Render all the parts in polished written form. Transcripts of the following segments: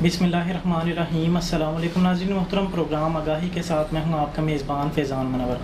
بسم اللہ الرحمن الرحیم۔ السلام علیکم ناظرین محترم، پروگرام آگاہی کے ساتھ میں ہوں آپ کا میزبان فیضان منور۔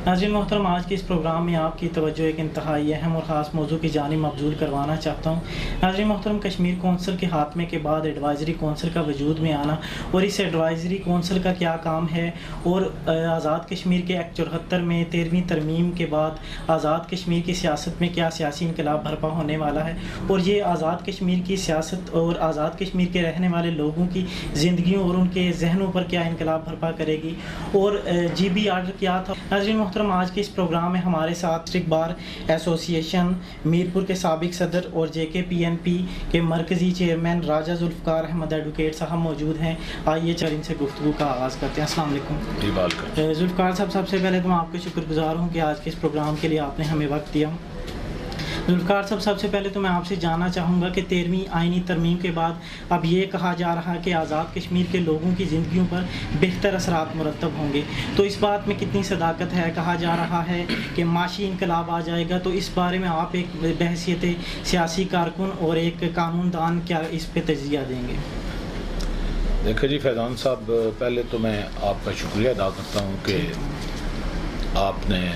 ناظرین محترم، آج کے اس پروگرام میں آپ کی توجہ ایک انتہائی اہم اور خاص موضوع کی جانب مبذول کروانا چاہتا ہوں۔ ناظرین محترم، کشمیر کونسل کے خاتمے کے بعد ایڈوائزری کونسل کا وجود میں آنا اور اس ایڈوائزری کونسل کا کیا کام ہے، اور آزاد کشمیر کے ایکٹ 74 میں 13ویں ترمیم کے بعد آزاد کشمیر کی سیاست میں کیا سیاسی انقلاب برپا ہونے والا ہے، اور یہ آزاد کشمیر کی سیاست اور آزاد کشمیر کے رہنے والے لوگوں کی زندگیوں اور ان کے ذہنوں پر کیا انقلاب برپا کرے گی، اور جی بی آرڈر کیا تھا۔ ناظرین محترم، آج کے اس پروگرام میں ہمارے ساتھ ڈسٹرکٹ بار ایسوسی ایشن میرپور کے سابق صدر اور جے کے پی این پی کے مرکزی چیئرمین راجہ ذوالفقار احمد ایڈوکیٹ صاحب موجود ہیں۔ آئیے ان سے گفتگو کا آغاز کرتے ہیں۔ السلام علیکم ذوالفقار صاحب، سب سے پہلے تو میں آپ کے شکر گزار ہوں کہ آج کے اس پروگرام کے لیے آپ نے ہمیں وقت دیا۔ ذوالفقار صاحب، سب سے پہلے تو میں آپ سے جاننا چاہوں گا کہ 13ویں آئینی ترمیم کے بعد اب یہ کہا جا رہا ہے کہ آزاد کشمیر کے لوگوں کی زندگیوں پر بہتر اثرات مرتب ہوں گے، تو اس بات میں کتنی صداقت ہے؟ کہا جا رہا ہے کہ معاشی انقلاب آ جائے گا، تو اس بارے میں آپ ایک بحیثیت سیاسی کارکن اور ایک قانون دان کیا اس پہ تجزیہ دیں گے؟ دیکھیں جی فیضان صاحب، پہلے تو میں آپ کا شکریہ ادا کرتا ہوں کہ آپ نے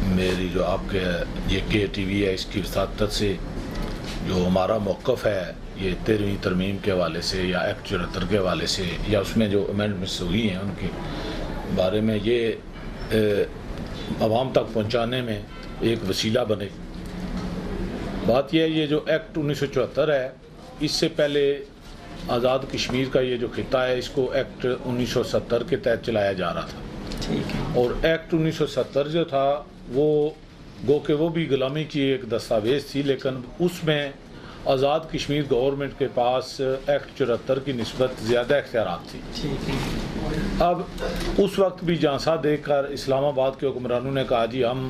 میری جو آپ کے یہ کے ٹی وی ہے اس کی وساطت سے جو ہمارا موقف ہے یہ 13ویں ترمیم کے حوالے سے یا ایکٹ 74 کے حوالے سے یا اس میں جو امینڈمنٹس ہوئی ہیں ان کے بارے میں یہ عوام تک پہنچانے میں ایک وسیلہ بنے۔ بات یہ ہے، یہ جو ایکٹ 1974 ہے، اس سے پہلے آزاد کشمیر کا یہ جو خطہ ہے اس کو ایکٹ 1970 کے تحت چلایا جا رہا تھا، اور ایکٹ 1970 جو تھا وہ گو کہ وہ بھی غلامی کی ایک دستاویز تھی، لیکن اس میں آزاد کشمیر گورنمنٹ کے پاس ایکٹ 74 کی نسبت زیادہ اختیارات تھی۔ اب اس وقت بھی جھانسا دے کر اسلام آباد کے حکمرانوں نے کہا جی ہم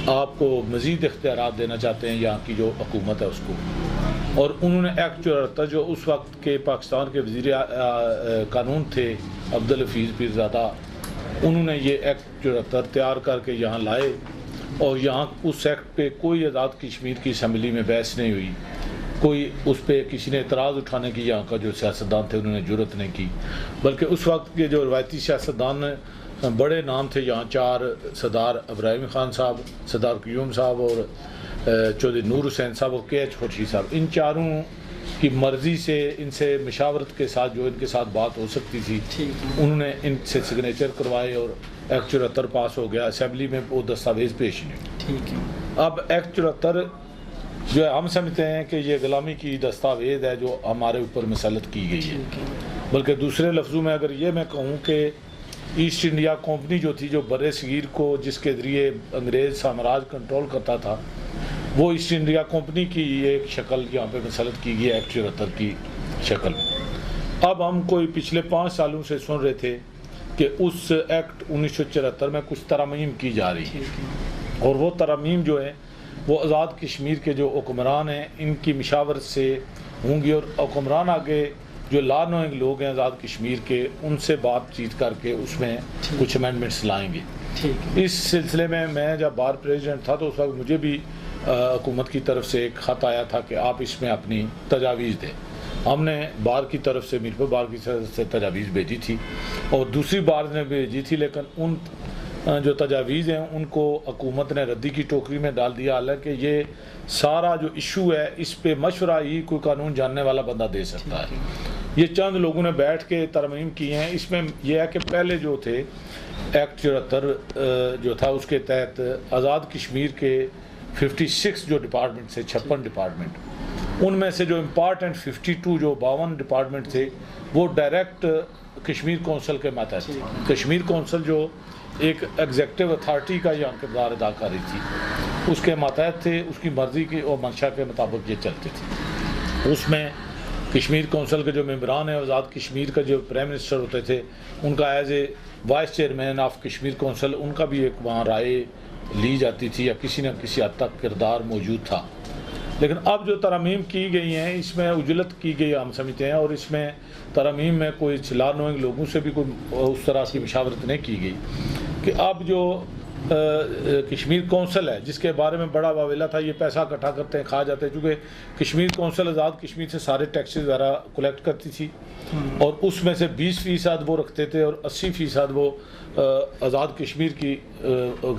آپ کو مزید اختیارات دینا چاہتے ہیں یہاں کی جو حکومت ہے اس کو، اور انہوں نے ایکٹ 74 جو اس وقت کے پاکستان کے وزیر قانون تھے عبدالحفیظ پیرزادہ، انہوں نے یہ ایکٹ 74 تیار کر کے یہاں لائے، اور یہاں اس ایکٹ پہ کوئی آزاد کشمیر کی اسمبلی میں بحث نہیں ہوئی، کوئی اس پہ کسی نے اعتراض اٹھانے کی یہاں کا جو سیاستدان تھے انہوں نے جرأت نہیں کی، بلکہ اس وقت کے جو روایتی سیاستدان بڑے نام تھے یہاں 4 سردار ابراہیم خان صاحب، سردار قیوم صاحب اور چودھری نور حسین صاحب اور کے ایچ خورشید صاحب، ان چاروں کی مرضی سے ان سے مشاورت کے ساتھ جو ان کے ساتھ بات ہو سکتی تھی انہوں نے ان سے سگنیچر کروائے اور ایکٹ 74 پاس ہو گیا، اسمبلی میں وہ دستاویز پیش نہیں۔ اب ایکٹ 74 جو ہے ہم سمجھتے ہیں کہ یہ غلامی کی دستاویز ہے جو ہمارے اوپر مسلط کی گئی ہے، بلکہ دوسرے لفظوں میں اگر یہ میں کہوں کہ ایسٹ انڈیا کمپنی جو تھی، جو بر صغیر کو جس کے ذریعے انگریز سامراج کنٹرول کرتا تھا، وہ ایسٹ انڈیا کمپنی کی ایک شکل یہاں پہ مسلط کی گئی ہے ایکٹ 74 کی شکل میں۔ اب ہم کوئی پچھلے 5 سالوں سے سن رہے تھے کہ اس ایکٹ 1974 میں کچھ ترامیم کی جا رہی ہیں، اور وہ ترامیم جو ہیں وہ آزاد کشمیر کے جو حکمران ہیں ان کی مشاورت سے ہوں گی، اور حکمران آگے جو لا نوئنگ لوگ ہیں آزاد کشمیر کے ان سے بات چیت کر کے اس میں کچھ امینڈمنٹس لائیں گے۔ اس سلسلے میں جب بار پریزیڈنٹ تھا تو اس وقت مجھے بھی حکومت کی طرف سے ایک خط آیا تھا کہ آپ اس میں اپنی تجاویز دیں۔ ہم نے بار کی طرف سے میرپور بار کی طرف سے تجاویز بھیجی تھی، اور دوسری بار نے بھیجی تھی، لیکن ان جو تجاویز ہیں ان کو حکومت نے ردی کی ٹوکری میں ڈال دیا، حالانکہ یہ سارا جو ایشو ہے اس پہ مشورہ ہی کوئی قانون جاننے والا بندہ دے سکتا ہے۔ یہ چند لوگوں نے بیٹھ کے ترمیم کی ہیں۔ اس میں یہ ہے کہ پہلے جو تھے ایکٹ 74 جو تھا اس کے تحت آزاد کشمیر کے 56 جو ڈپارٹمنٹ تھے، 56 ڈپارٹمنٹ، ان میں سے جو امپارٹنٹ 52 جو 52 ڈپارٹمنٹ تھے وہ ڈائریکٹ کشمیر کونسل کے ماتحت تھے۔ کشمیر کونسل جو ایک ایگزیکٹو اتھارٹی کا یہاں کردار ادا کر رہی تھی، اس کے ماتحت تھے، اس کی مرضی کی اور منشا کے مطابق یہ چلتے تھے۔ اس میں کشمیر کونسل کے جو ممبران ہیں آزاد کشمیر کا جو پرائم منسٹر ہوتے تھے ان کا as a vice chairman of Kashmir council ان کا بھی ایک وہاں رائے لی جاتی تھی یا کسی نہ کسی حد تک کردار موجود تھا۔ لیکن اب جو ترامیم کی گئی ہیں اس میں اجلت کی گئی ہم سمجھتے ہیں، اور اس میں ترامیم میں کوئی لا نوئنگ لوگوں سے بھی کوئی اس طرح کی مشاورت نہیں کی گئی کہ اب جو کشمیر کونسل ہے جس کے بارے میں بڑا واویلا تھا، یہ پیسہ اکٹھا کرتے ہیں کھا جاتے ہیں، چونکہ کشمیر کونسل آزاد کشمیر سے سارے ٹیکسز وغیرہ کلیکٹ کرتی تھی اور اس میں سے 20% وہ رکھتے تھے اور 80% وہ آزاد کشمیر کی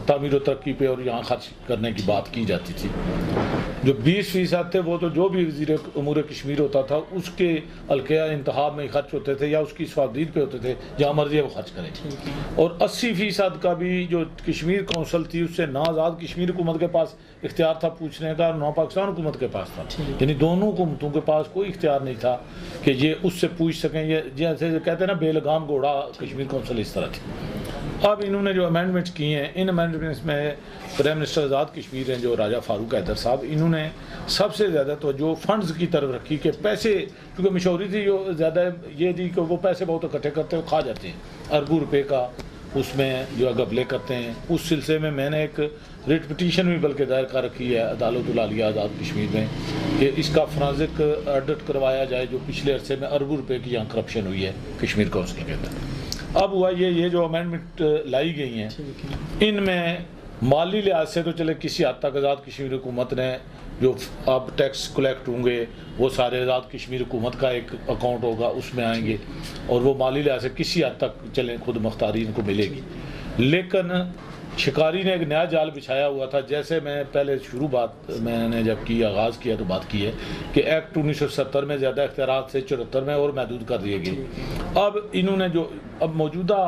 تعمیر و ترقی پہ اور یہاں خرچ کرنے کی بات کی جاتی تھی۔ جو 20% تھے وہ تو جو بھی وزیر امور کشمیر ہوتا تھا اس کے القیہ انتخاب میں خرچ ہوتے تھے یا اس کی صوابدید پہ ہوتے تھے، جہاں مرضی وہ خرچ کرے، اور 80% کا بھی جو کشمیر کونسل تھی اس سے نہ آزاد کشمیر حکومت کے پاس اختیار تھا پوچھنے کا اور نہ پاکستان حکومت کے پاس تھا، یعنی دونوں حکومتوں کے پاس کوئی اختیار نہیں تھا کہ یہ اس سے پوچھ سکیں، یہ جیسے کہتے ہیں نا بے لگام گھوڑا کشمیر کونسل اس طرح تھی۔ اب انہوں نے جو امینڈمنٹس کی ہیں، ان امینڈمنٹس میں پرائم منسٹر آزاد کشمیر ہیں جو راجہ فاروق حیدر صاحب، انہوں نے سب سے زیادہ توجہ فنڈز کی طرف رکھی کہ پیسے، کیونکہ مشہوری تھی جو زیادہ یہ تھی کہ وہ پیسے بہت اکٹھے کرتے ہیں، وہ کھا جاتے ہیں، اربوں روپے کا اس میں جو ہے گھپلے کرتے ہیں۔ اس سلسلے میں نے ایک ریٹ پٹیشن بھی بلکہ دائر کر رکھی ہے عدالت العالیہ آزاد کشمیر میں کہ اس کا فرانزک آڈٹ کروایا جائے جو پچھلے عرصے میں اربوں روپے کی یہاں کرپشن ہوئی ہے کشمیر کونسل کے اندر۔ اب ہوا یہ جو امینڈمنٹ لائی گئی ہیں ان میں مالی لحاظ سے تو چلے کسی حد تک آزاد کشمیر حکومت نے جو اب ٹیکس کلیکٹ ہوں گے وہ سارے آزاد کشمیر حکومت کا ایک اکاؤنٹ ہوگا اس میں آئیں گے اور وہ مالی لحاظ سے کسی حد تک چلیں خود مختاری ان کو ملے گی، لیکن شکاری نے ایک نیا جال بچھایا ہوا تھا۔ جیسے میں پہلے شروع بات میں نے جب کی آغاز کیا تو بات کی ہے کہ ایکٹ 1970 میں زیادہ اختیارات سے 74 میں اور محدود کر دیے گئے۔ اب انہوں نے جو اب موجودہ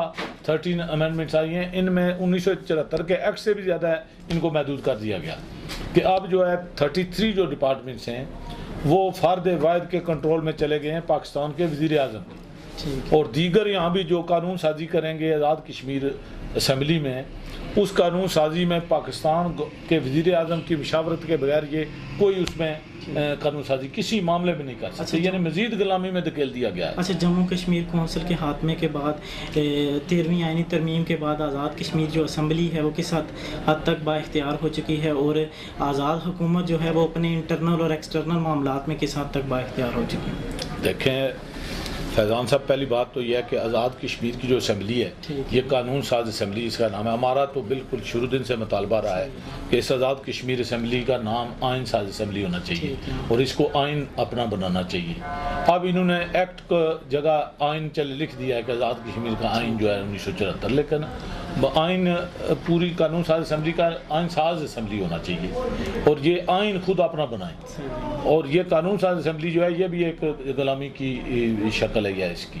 13 امینڈمنٹس آئی ہیں ان میں 1974 کے ایکٹ سے بھی زیادہ ان کو محدود کر دیا گیا کہ اب جو ہے 33 جو ڈپارٹمنٹس ہیں وہ فرد واحد کے کنٹرول میں چلے گئے ہیں پاکستان کے وزیر اعظم کی، اور دیگر یہاں بھی جو قانون سازی کریں گے آزاد کشمیر اسمبلی میں، اس قانون سازی میں پاکستان کے وزیر اعظم کی مشاورت کے بغیر یہ کوئی اس میں قانون سازی کسی معاملے میں نہیں کر سکتے، یعنی مزید غلامی میں دھکیل دیا گیا ہے۔ اچھا، جموں کشمیر کونسل کے خاتمے کے بعد 13ویں آئینی ترمیم کے بعد آزاد کشمیر جو اسمبلی ہے وہ کس حد تک با اختیار ہو چکی ہے اور آزاد حکومت جو ہے وہ اپنے انٹرنل اور ایکسٹرنل معاملات میں کس حد تک با اختیار ہو چکی ہے؟ دیکھیں فیضان صاحب، پہلی بات تو یہ ہے کہ آزاد کشمیر کی جو اسمبلی ہے یہ قانون ساز اسمبلی اس کا نام ہے۔ ہمارا تو بالکل شروع دن سے مطالبہ رہا ہے کہ اس آزاد کشمیر اسمبلی کا نام آئین ساز اسمبلی ہونا چاہیے اور اس کو آئین اپنا بنانا چاہیے۔ اب انہوں نے ایکٹ کو جگہ آئین لکھ دیا ہے کہ آزاد کشمیر کا آئین جو ہے 1974، لیکن آئین پوری قانون ساز اسمبلی کا آئین ساز اسمبلی ہونا چاہیے اور یہ آئین خود اپنا بنائیں، اور یہ قانون ساز اسمبلی جو ہے یہ بھی ایک غلامی کی شکل ہے اس کی۔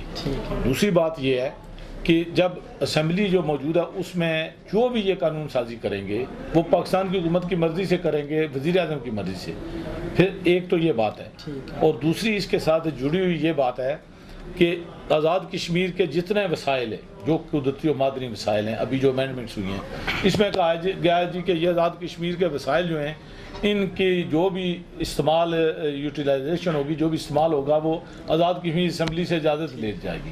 دوسری بات یہ ہے کہ جب اسمبلی جو موجود ہے اس میں جو بھی یہ قانون سازی کریں گے وہ پاکستان کی حکومت کی مرضی سے کریں گے، وزیر اعظم کی مرضی سے، پھر ایک تو یہ بات ہے، اور دوسری اس کے ساتھ جڑی ہوئی یہ بات ہے کہ آزاد کشمیر کے جتنے وسائل ہیں جو قدرتی و معدنی وسائل ہیں، ابھی جو امینڈمنٹس ہوئی ہیں اس میں کہا گیا ہے کہ یہ آزاد کشمیر کے وسائل جو ہیں ان کی جو بھی استعمال یوٹیلائزیشن ہوگی، جو بھی استعمال ہوگا وہ آزاد کشمیر اسمبلی سے اجازت لے جائے گی۔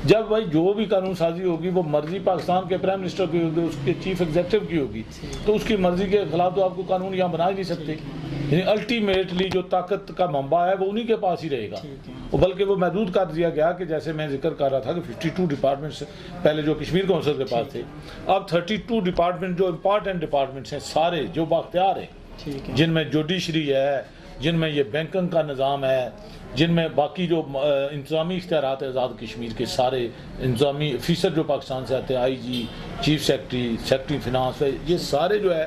جب بھائی جو بھی قانون سازی ہوگی وہ مرضی پاکستان کے پرائم منسٹر کی ہوگی، اس کے چیف ایگزیکٹو کی ہوگی، تو اس کی مرضی کے خلاف تو آپ کو قانون یہاں بنا ہی نہیں سکتے، یعنی الٹیمیٹلی جو طاقت کا منبع ہے وہ انہی کے پاس ہی رہے گا، بلکہ وہ محدود کر دیا گیا کہ جیسے میں ذکر کر رہا تھا کہ 52 ڈپارٹمنٹس پہلے جو کشمیر کونسل کے پاس تھے، اب 32 ڈپارٹمنٹ جو امپارٹنٹ ڈپارٹمنٹس ہیں سارے جو بااختیار ہیں، جن میں جوڈیشری ہے، جن میں یہ بینکنگ کا نظام ہے، جن میں باقی جو انتظامی اختیارات ہیں آزاد کشمیر کے سارے انتظامی افیسر جو پاکستان سے آتے ہیں، آئی جی، چیف سیکرٹری فنانس، یہ سارے جو ہے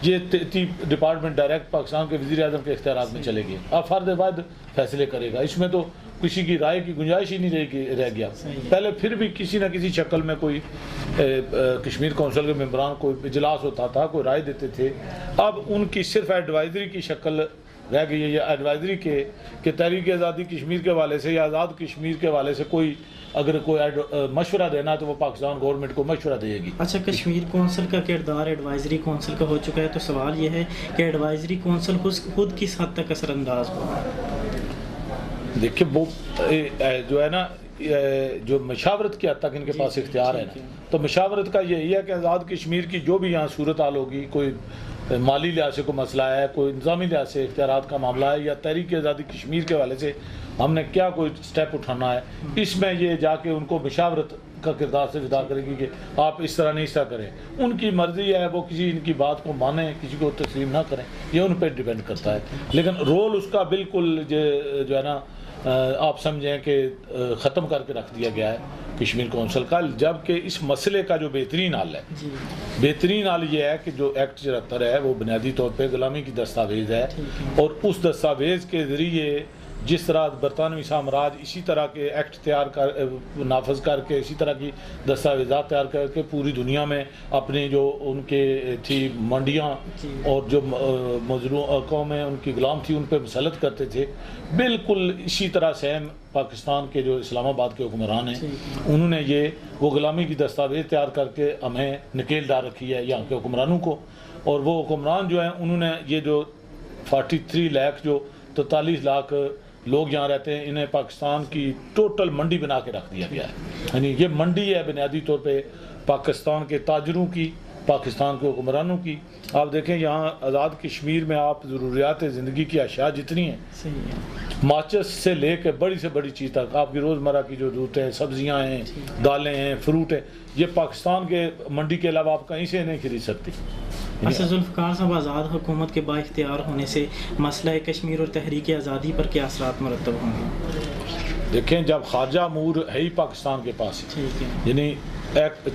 یہ 30 ڈپارٹمنٹ ڈائریکٹ پاکستان کے وزیر اعظم کے اختیارات میں چلے گئے۔ اب فرد واحد فیصلے کرے گا، اس میں تو کسی کی رائے کی گنجائش ہی نہیں رہ گیا۔ پہلے پھر بھی کسی نہ کسی شکل میں کوئی کشمیر کونسل کے ممبران کوئی اجلاس ہوتا تھا، کوئی رائے دیتے تھے، اب ان کی صرف ایڈوائزری کی شکل رہ گئی ہے، یا ایڈوائزری کہ تحریک آزادی کشمیر کے والے سے یا آزاد کشمیر کے والے سے کوئی اگر کوئی مشورہ دینا تو وہ پاکستان گورنمنٹ کو مشورہ دے گی۔ اچھا، کشمیر کونسل کا کردار ایڈوائزری کونسل کا ہو چکا ہے، تو سوال یہ ہے کہ ایڈوائزری کونسل خود کس حد تک اثر انداز ہوگا؟ دیکھیں وہ جو ہے نا جو مشاورت کی حد تک ان کے پاس اختیار ہے نا، تو مشاورت کا یہی ہے کہ آزاد کشمیر کی جو بھی یہاں صورتحال ہوگی، کوئی مالی لحاظ سے کوئی مسئلہ ہے، کوئی انتظامی لحاظ سے اختیارات کا معاملہ ہے، یا تحریک آزادی کشمیر کے والے سے ہم نے کیا کوئی سٹیپ اٹھانا ہے، اس میں یہ جا کے ان کو مشاورت کا کردار سے ادا کرے گی کہ آپ اس طرح نہیں اس طرح کریں. ان کی مرضی ہے, وہ کسی ان کی بات کو مانیں, کسی کو تسلیم نہ کریں, یہ ان پہ ڈیپینڈ کرتا ہے. لیکن رول اس کا بالکل جو ہے نا آپ سمجھیں کہ ختم کر کے رکھ دیا گیا ہے کشمیر کونسل کا, جبکہ اس مسئلے کا جو بہترین حل ہے, بہترین حل یہ ہے کہ جو ایکٹ 74 ہے وہ بنیادی طور پہ غلامی کی دستاویز ہے, اور اس دستاویز کے ذریعے جس طرح برطانوی سامراج اسی طرح کے ایکٹ نافذ کر کے اسی طرح کی دستاویزات تیار کر کے پوری دنیا میں اپنی جو ان کے تھی منڈیاں اور جو مظلوم قومیں ان کی غلام تھی ان پہ مسلط کرتے تھے, بالکل اسی طرح سیم پاکستان کے جو اسلام آباد کے حکمران ہیں انہوں نے وہ غلامی کی دستاویز تیار کر کے ہمیں نکیل ڈال رکھی ہے یہاں کے حکمرانوں کو. اور وہ حکمران جو ہیں انہوں نے یہ جو 43 لاکھ جو 43 لاکھ لوگ یہاں رہتے ہیں انہیں پاکستان کی ٹوٹل منڈی بنا کے رکھ دیا گیا ہے. یعنی یہ منڈی ہے بنیادی طور پہ پاکستان کے تاجروں کی, پاکستان کے حکمرانوں کی. آپ دیکھیں یہاں آزاد کشمیر میں آپ ضروریات زندگی کی اشیاء جتنی ہیں, ماچس سے لے کے بڑی سے بڑی چیز تک آپ کی روزمرہ کی جو ضرورتیں ہیں, سبزیاں ہیں, دالیں ہیں, فروٹ ہیں, یہ پاکستان کے منڈی کے علاوہ آپ کہیں سے نہیں خرید سکتے. اچھا ذوالفقار صاحب, آزاد حکومت کے با اختیار ہونے سے مسئلہ کشمیر اور تحریک آزادی پر کیا اثرات مرتب ہوں گے؟ دیکھیں جب خارجہ امور ہے ہی پاکستان کے پاس, یعنی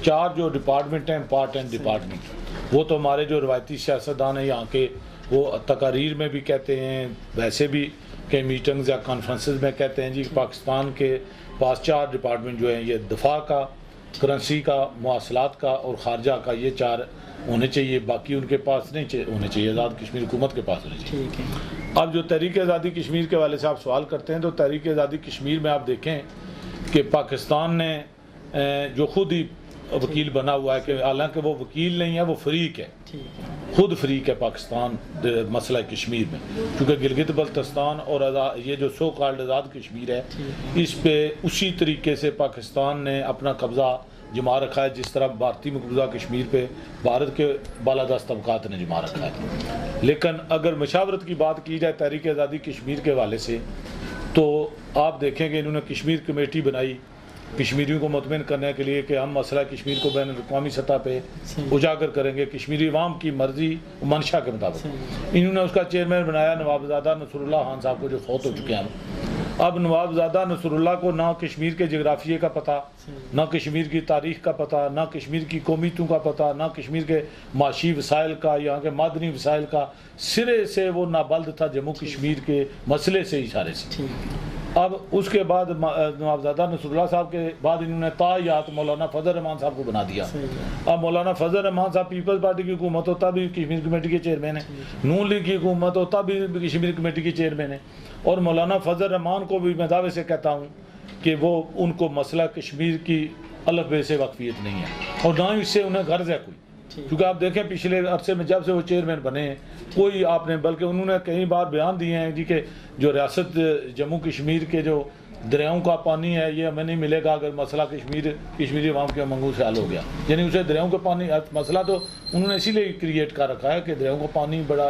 4 جو ڈپارٹمنٹ ہیں, امپارٹنٹ ڈپارٹمنٹ, وہ تو ہمارے جو روایتی سیاستدان ہیں یہاں کے وہ تقاریر میں بھی کہتے ہیں, ویسے بھی کئی میٹنگز یا کانفرنسز میں کہتے ہیں جی پاکستان کے پاس 4 ڈپارٹمنٹ جو ہیں یہ دفاع کا, کرنسی کا, مواصلات کا اور خارجہ کا, یہ 4 ہونے چاہیے, باقی ان کے پاس نہیں ہونے چاہیے, آزاد کشمیر حکومت کے پاس ہونے چاہیے. اب جو تحریک آزادی کشمیر کے والے سے آپ سوال کرتے ہیں تو تحریک آزادی کشمیر میں آپ دیکھیں کہ پاکستان نے جو خود ہی وکیل بنا ہوا ہے, کہ حالانکہ وہ وکیل نہیں ہے, وہ فریق ہے, خود فریق ہے پاکستان مسئلہ کشمیر میں, کیونکہ گلگت بلتستان اور یہ جو سو کالڈ آزاد کشمیر ہے اس پہ اسی طریقے سے پاکستان نے اپنا قبضہ جما رکھا ہے جس طرح بھارتی مقبوضہ کشمیر پہ بھارت کے بالادست طبقات نے جما رکھا ہے. لیکن اگر مشاورت کی بات کی جائے تحریک آزادی کشمیر کے حوالے سے تو آپ دیکھیں کہ انہوں نے کشمیر کمیٹی بنائی کشمیریوں کو مطمئن کرنے کے لیے کہ ہم مسئلہ کشمیر کو بین الاقوامی سطح پہ اجاگر کریں گے کشمیری عوام کی مرضی منشا کے مطابق. انہوں نے اس کا چیئرمین بنایا نوابزادہ نصر اللہ خان صاحب کو جو فوت ہو چکے ہیں. اب نوابزادہ نصر اللہ کو نہ کشمیر کے جغرافیے کا پتہ, نہ کشمیر کی تاریخ کا پتہ, نہ کشمیر کی قومیتوں کا پتہ, نہ کشمیر کے معاشی وسائل کا, یہاں کے معدنی وسائل کا, سرے سے وہ نابلد تھا جموں کشمیر کے مسئلے سے ہی سارے سے. اب اس کے بعد نوابزادہ نصر اللہ صاحب کے بعد انہوں نے تایات مولانا فضل الرحمان صاحب کو بنا دیا. اب مولانا فضل الرحمان صاحب پیپلز پارٹی کی حکومت ہوتا بھی کشمیر کمیٹی کے چیئرمین ہیں, نون لیگ کی حکومت ہوتا بھی کشمیر کمیٹی کے چیئرمین ہیں, اور مولانا فضل الرحمان کو بھی میں دعوے سے کہتا ہوں کہ وہ ان کو مسئلہ کشمیر کی الف بے سے واقفیت نہیں ہے اور نہ ہی اس سے انہیں غرض ہے کوئی. کیونکہ آپ دیکھیں پچھلے عرصے میں جب سے وہ چیئرمین بنے ہیں کوئی آپ نے, بلکہ انہوں نے کئی بار بیان دیے ہیں جی کہ جو ریاست جموں کشمیر کے جو دریاؤں کا پانی ہے یہ ہمیں نہیں ملے گا اگر مسئلہ کشمیری عوام کے منگوں سے حل ہو گیا. یعنی اسے دریاؤں کا پانی مسئلہ تو انہوں نے اسی لیے کریٹ کر رکھا ہے کہ دریاؤں کا پانی بڑا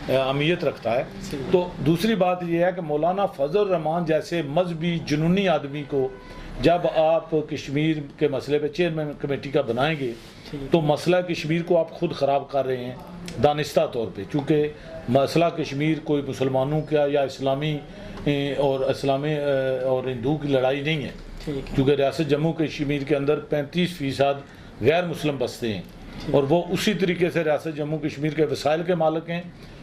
اہمیت رکھتا ہے. تو دوسری بات یہ ہے کہ مولانا فضل الرحمان جیسے مذہبی جنونی آدمی کو جب آپ کشمیر کے مسئلے پہ چیئرمین کمیٹی کا بنائیں گے تو مسئلہ کشمیر کو آپ خود خراب کر رہے ہیں دانستہ طور پہ, چونکہ مسئلہ کشمیر کوئی مسلمانوں کا یا اسلامی اور ہندو کی لڑائی نہیں ہے, کیونکہ ریاست جموں کشمیر کے اندر 35% غیر مسلم بستے ہیں اور وہ اسی طریقے سے ریاست جموں کشمیر کے وسائل کے مالک ہیں,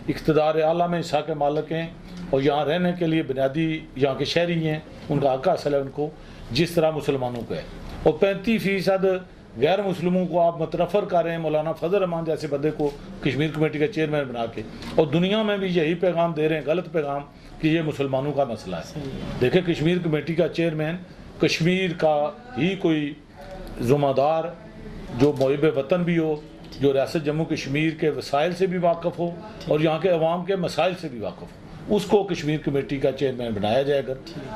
اقتدار اعلیٰ میں حصہ کے مالک ہیں اور یہاں رہنے کے لیے بنیادی یہاں کے شہری ہیں, ان کا حق حاصل ہے ان کو جس طرح مسلمانوں کا ہے. اور 35% غیر مسلموں کو آپ متنفر کر رہے ہیں مولانا فضل الرحمان جیسے بندے کو کشمیر کمیٹی کا چیئرمین بنا کے, اور دنیا میں بھی یہی پیغام دے رہے ہیں, غلط پیغام, کہ یہ مسلمانوں کا مسئلہ ہے. دیکھیں کشمیر کمیٹی کا چیئرمین کشمیر کا ہی کوئی ذمہ دار جو محب وطن بھی ہو, جو ریاست جموں کشمیر کے وسائل سے بھی واقف ہو اور یہاں کے عوام کے مسائل سے بھی واقف ہو, اس کو کشمیر کمیٹی کا چیئرمین بنایا جائے گا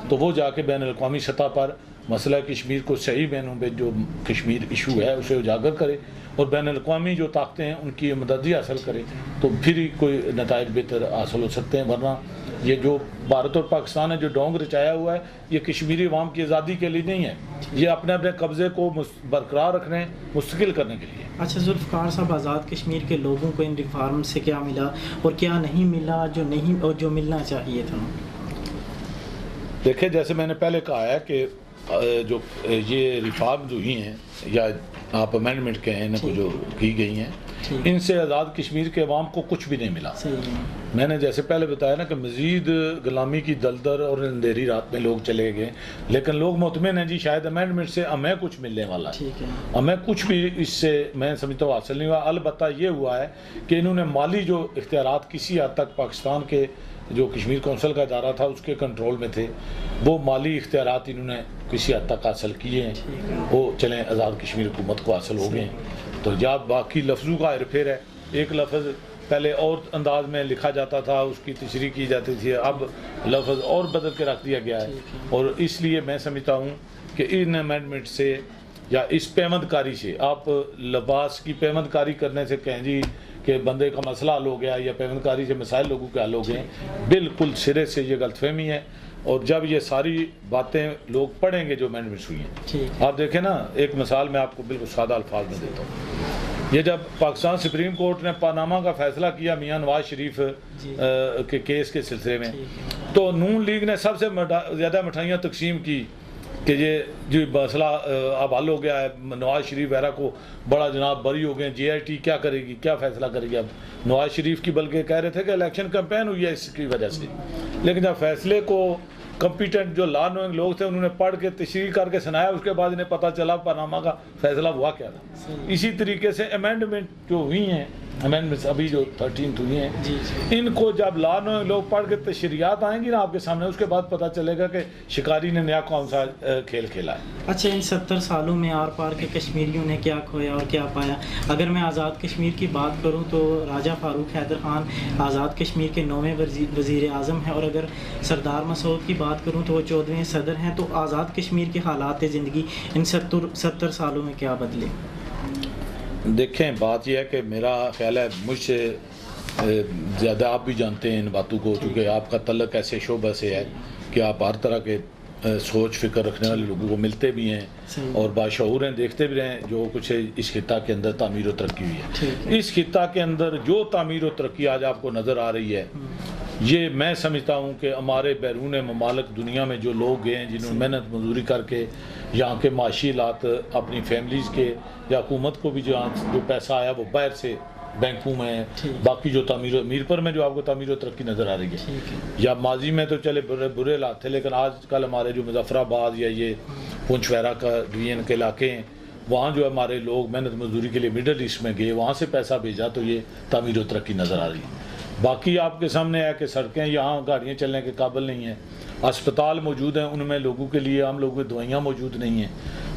تو وہ جا کے بین الاقوامی سطح پر مسئلہ کشمیر کو صحیح معنوں میں جو کشمیر ایشو ہے اسے اجاگر کرے اور بین الاقوامی جو طاقتیں ہیں ان کی مدد حاصل کرے, تو پھر ہی کوئی نتائج بہتر حاصل ہو سکتے ہیں. ورنہ یہ جو بھارت اور پاکستان نے جو ڈونگ رچایا ہوا ہے یہ کشمیری عوام کی آزادی کے لیے نہیں ہے، یہ اپنے اپنے قبضے کو برقرار رکھنے، مستقل کرنے کے لیے۔ اچھا ذوالفقار صاحب، آزاد کشمیر کے لوگوں کو ان ریفارم سے کیا ملا اور کیا نہیں ملا جو ملنا چاہیے تھا؟ دیکھیں، جیسے میں نے پہلے کہا ہے کہ جو یہ ریفارم جو ہی ہیں یا آپ امینڈمنٹ کہیں ان کو جو کی گئی ہیں، ان سے آزاد کشمیر کے عوام کو کچھ بھی نہیں ملا۔ میں نے جیسے پہلے بتایا نا کہ مزید غلامی کی دلدر اور اندھیری رات میں لوگ چلے گئے، لیکن لوگ مطمئن ہیں جی شاید امینڈمنٹ سے ہمیں کچھ ملنے والا ہے، ہمیں کچھ بھی اس سے میں سمجھتا ہوں حاصل نہیں ہوا۔ البتہ یہ ہوا ہے کہ انہوں نے مالی جو اختیارات کسی حد تک پاکستان کے جو کشمیر کونسل کا ادارہ تھا اس کے کنٹرول میں تھے، وہ مالی اختیارات انہوں نے کسی حد تک حاصل کیے ہیں، وہ چلیں آزاد کشمیر حکومت کو حاصل ہو گئے ہیں۔ تو یا باقی لفظوں کا ہیر پھیر ہے، ایک لفظ پہلے اور انداز میں لکھا جاتا تھا، اس کی تشریح کی جاتی تھی، اب لفظ اور بدل کے رکھ دیا گیا ہے، اور اس لیے میں سمجھتا ہوں کہ ان امینڈمنٹ سے یا اس پیمند کاری سے، آپ لباس کی پیمند کاری کرنے سے کہیں جی کہ بندے کا مسئلہ حل ہو گیا یا پیمند کاری سے مسائل لوگوں کے حل ہو گئے، بالکل سرے سے یہ غلط فہمی ہے۔ اور جب یہ ساری باتیں لوگ پڑھیں گے جو امینڈمنٹس ہوئی ہیں، آپ دیکھیں نا، ایک مثال میں آپ کو بالکل سادہ الفاظ میں دیتا ہوں۔ یہ جب پاکستان سپریم کورٹ نے پاناما کا فیصلہ کیا میاں نواز شریف کے کیس کے سلسلے میں، تو نون لیگ نے سب سے زیادہ مٹھائیاں تقسیم کی کہ یہ جو مسئلہ اب حل ہو گیا ہے، نواز شریف وغیرہ کو بڑا جناب بری ہو گئے، جے آئی ٹی کیا کرے گی، کیا فیصلہ کرے گی۔ اب نواز شریف کی بلکہ کہہ رہے تھے کہ الیکشن کمپین ہوئی ہے اس کی وجہ سے، لیکن جب فیصلے کو کمپیٹنٹ جو لا نوئنگ لوگ تھے انہوں نے پڑھ کے تشریح کر کے سنایا، اس کے بعد انہیں پتہ چلا پاناما کا فیصلہ ہوا کیا تھا۔ اسی طریقے سے امینڈمنٹ جو ہوئی ہیں، امینڈمنٹس ابھی جو 13 ہوئی ہیں، ان کو جب لا نوئنگ لوگ پڑھ کے تشریحات آئیں گی نا آپ کے سامنے، اس کے بعد پتہ چلے گا کہ شکاری نے نیا کون سا کھیل کھیلا ہے۔ اچھا، ان 70 سالوں میں آر پار کے کشمیریوں نے کیا کھویا اور کیا پایا؟ اگر میں آزاد کشمیر کی بات کروں تو راجہ فاروق حیدر خان آزاد کشمیر کے 9ویں وزیر اعظم ہیں، اور اگر سردار مسعود کی بات کروں تو وہ 14ویں صدر ہیں۔ تو آزاد کشمیر کے حالات زندگی ان 70 سالوں میں کیا بدلے؟ دیکھیں، بات یہ ہے کہ میرا خیال ہے مجھ سے زیادہ آپ بھی جانتے ہیں ان باتوں کو، چونکہ آپ کا تعلق ایسے شعبہ سے ہے کہ آپ ہر طرح کے سوچ فکر رکھنے والے لوگوں کو ملتے بھی ہیں اور باشعور ہیں، دیکھتے بھی رہے جو کچھ اس خطہ کے اندر تعمیر و ترقی ہوئی ہے۔ اس خطہ کے اندر جو تعمیر و ترقی آج آپ کو نظر آ رہی ہے، یہ میں سمجھتا ہوں کہ ہمارے بیرون ممالک دنیا میں جو لوگ گئے ہیں جنہوں نے محنت مزدوری کر کے یہاں کے معاشی حالات اپنی فیملیز کے یا حکومت کو بھی جو پیسہ آیا وہ باہر سے بینکوں میں، باقی جو تعمیر و میر پر میں جو آپ کو تعمیر و ترقی نظر آ رہی ہے، یا ماضی میں تو چلے برے حالات تھے، لیکن آج کل ہمارے جو مظفر آباد یا یہ پونچھ وغیرہ کا ڈویژن کے علاقے ہیں، وہاں جو ہمارے لوگ محنت مزدوری کے لیے مڈل ایسٹ میں گئے، وہاں سے پیسہ بھیجا تو یہ تعمیر و ترقی نظر آ رہی ہے۔ باقی آپ کے سامنے ہے کہ سڑکیں یہاں گاڑیاں چلنے کے قابل نہیں ہیں، اسپتال موجود ہیں، ان میں لوگوں کے لیے عام لوگوں کی دوائیاں موجود نہیں ہیں،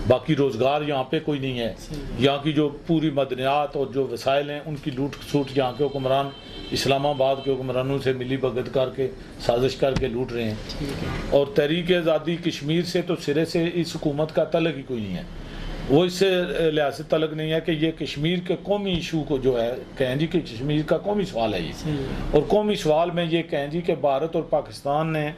باقی روزگار یہاں پہ کوئی نہیں ہے، یہاں کی جو پوری مدنیات اور جو وسائل ہیں ان کی لوٹ کھسوٹ یہاں کے حکمران اسلام آباد کے حکمرانوں سے ملی بھگت کر کے سازش کر کے لوٹ رہے ہیں۔ اور تحریک آزادی کشمیر سے تو سرے سے اس حکومت کا تعلق ہی کوئی نہیں ہے، وہ اس سے لحاظ سے تعلق نہیں ہے کہ یہ کشمیر کے قومی ایشو کو جو ہے کہیں جی کہ کشمیر کا قومی سوال ہے یہ، اور قومی سوال میں یہ کہیں جی کہ بھارت اور پاکستان نے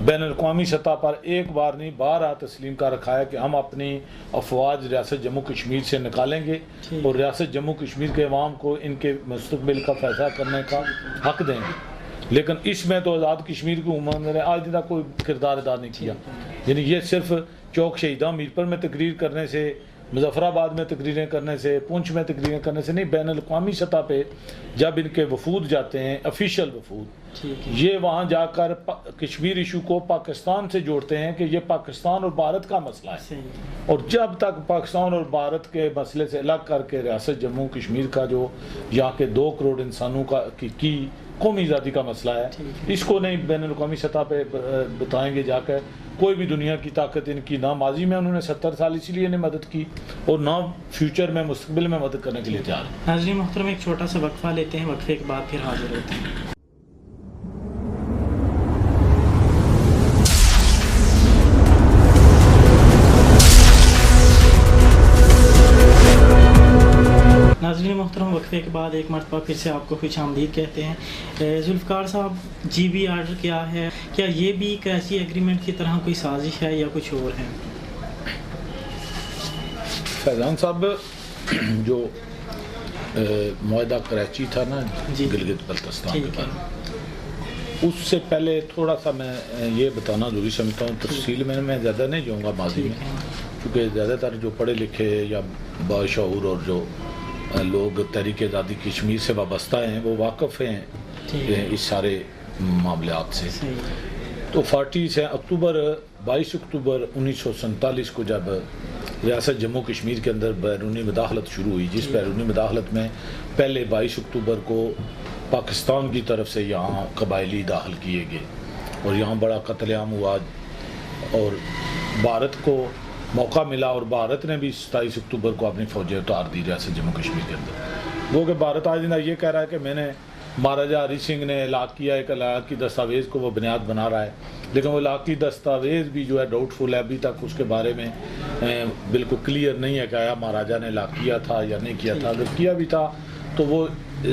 بین الاقوامی سطح پر ایک بار نہیں بارہا تسلیم کر رکھا ہے کہ ہم اپنی افواج ریاست جموں کشمیر سے نکالیں گے اور ریاست جموں کشمیر کے عوام کو ان کے مستقبل کا فیصلہ کرنے کا حق دیں گے۔ لیکن اس میں تو آزاد کشمیر کی حکومت نے آج تک کوئی کردار ادا نہیں کیا، یعنی یہ صرف چوک شہیداں میر پر میں تقریر کرنے سے، مظفر آباد میں تقریریں کرنے سے، پونچھ میں تقریریں کرنے سے نہیں، بین الاقوامی سطح پہ جب ان کے وفود جاتے ہیں، افیشل وفود، یہ وہاں جا کر کشمیر ایشو کو پاکستان سے جوڑتے ہیں کہ یہ پاکستان اور بھارت کا مسئلہ ہے، اور جب تک پاکستان اور بھارت کے مسئلے سے الگ کر کے ریاست جموں کشمیر کا جو یہاں کے 2 کروڑ انسانوں کی قومی آزادی کا مسئلہ ہے، اس کو نہیں بین الاقوامی سطح پہ بتائیں گے جا کر، کوئی بھی دنیا کی طاقت ان کی نہ ماضی میں انہوں نے 70 سال اسی لیے نہیں مدد کی اور نہ فیوچر میں مستقبل میں مدد کرنے کے لیے تیار ہیں۔ ناظرین محترم، ایک چھوٹا سا وقفہ لیتے ہیں، وقفے کے بعد پھر حاضر ہوتے ہیں۔ ناظرین محترم، وقفے وقفے کے بعد ایک مرتبہ پھر سے آپ کو خوش آمدید کہتے ہیں۔ ذوالفقار صاحب، جی بی آرڈر کیا ہے؟ کیا یہ بھی کراچی ایگریمنٹ کی طرح کوئی سازش ہے یا کچھ اور ہے؟ فیضان صاحب، جو معاہدہ کراچی تھا نا گلگت بلتستان کے بعد، اس سے پہلے تھوڑا سا میں یہ بتانا ضروری سمجھتا ہوں، تفصیل میں زیادہ نہیں جاؤں گا ماضی میں، کیونکہ زیادہ تر جو پڑھے لکھے یا باشعور اور جو لوگ تحریک آزادی کشمیر سے وابستہ ہیں وہ واقف ہیں اس سارے معاملات سے۔ تو 22 اکتوبر 1947 کو جب ریاست جموں کشمیر کے اندر بیرونی مداخلت شروع ہوئی، جس بیرونی مداخلت میں پہلے 22 اکتوبر کو پاکستان کی طرف سے یہاں قبائلی داخل کیے گئے اور یہاں بڑا قتل عام ہوا، اور بھارت کو موقع ملا اور بھارت نے بھی 27 اکتوبر کو اپنی فوجیں اتار دی ریاست جموں کشمیر کے اندر۔ وہ کہ بھارت آج یہ کہہ رہا ہے کہ میں نے مہاراجہ ہری سنگھ نے علاقیہ ایک علاقائی دستاویز کو وہ بنیاد بنا رہا ہے، لیکن وہ علاقائی دستاویز بھی جو ہے ڈاؤٹ فل ہے، ابھی تک اس کے بارے میں بالکل کلیئر نہیں ہے کہ آیا مہاراجہ نے لاک کیا تھا یا نہیں کیا تھا۔ اگر کیا بھی تھا تو وہ